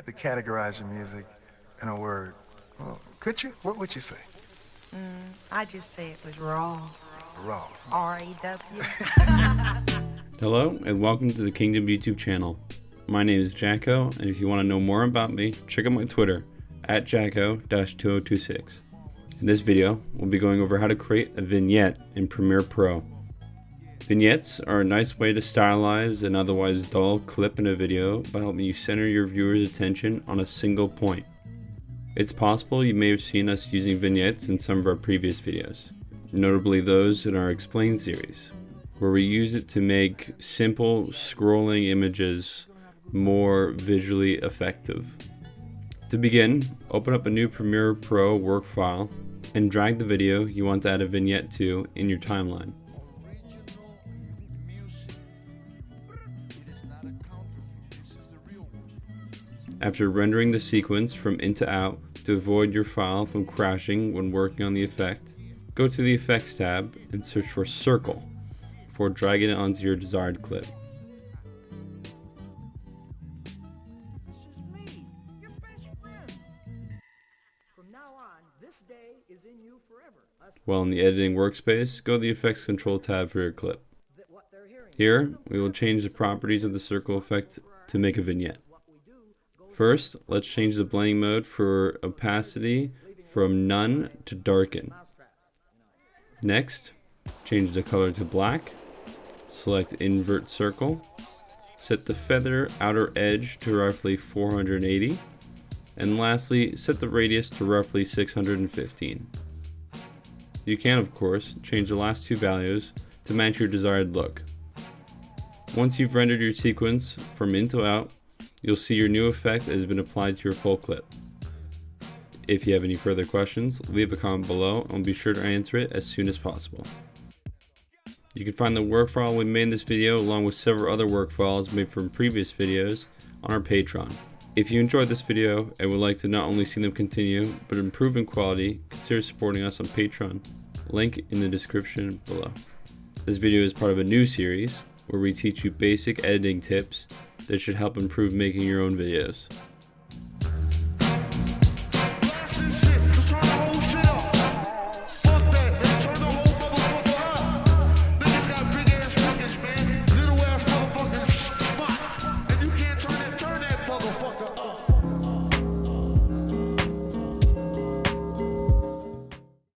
to categorize your music in a word, well, could you? What would you say? I just say it was raw. Raw. R-A-W. Hello and welcome to the Kingdom YouTube channel. My name is Jacko, and if you want to know more about me, check out my Twitter at Jacko-2026. In this video, we'll be going over how to create a vignette in Premiere Pro. Vignettes are a nice way to stylize an otherwise dull clip in a video by helping you center your viewer's attention on a single point. It's possible you may have seen us using vignettes in some of our previous videos, notably those in our Explain series, where we use it to make simple scrolling images more visually effective. To begin, open up a new Premiere Pro work file and drag the video you want to add a vignette to in your timeline. After rendering the sequence from in to out to avoid your file from crashing when working on the effect, go to the Effects tab and search for Circle before dragging it onto your desired clip. While in the editing workspace, go to the Effects Control tab for your clip. Here, we will change the properties of the circle effect to make a vignette. First, let's change the blending mode for opacity from none to darken. Next, change the color to black, select invert circle, set the feather outer edge to roughly 480, and lastly, set the radius to roughly 615. You can, of course, change the last two values to match your desired look. Once you've rendered your sequence from in to out, you'll see your new effect has been applied to your full clip. If you have any further questions, leave a comment below and we'll be sure to answer it as soon as possible. You can find the work file we made in this video along with several other work files made from previous videos on our Patreon. If you enjoyed this video and would like to not only see them continue, but improve in quality, consider supporting us on Patreon. Link in the description below. This video is part of a new series where we teach you basic editing tips that should help improve making your own videos.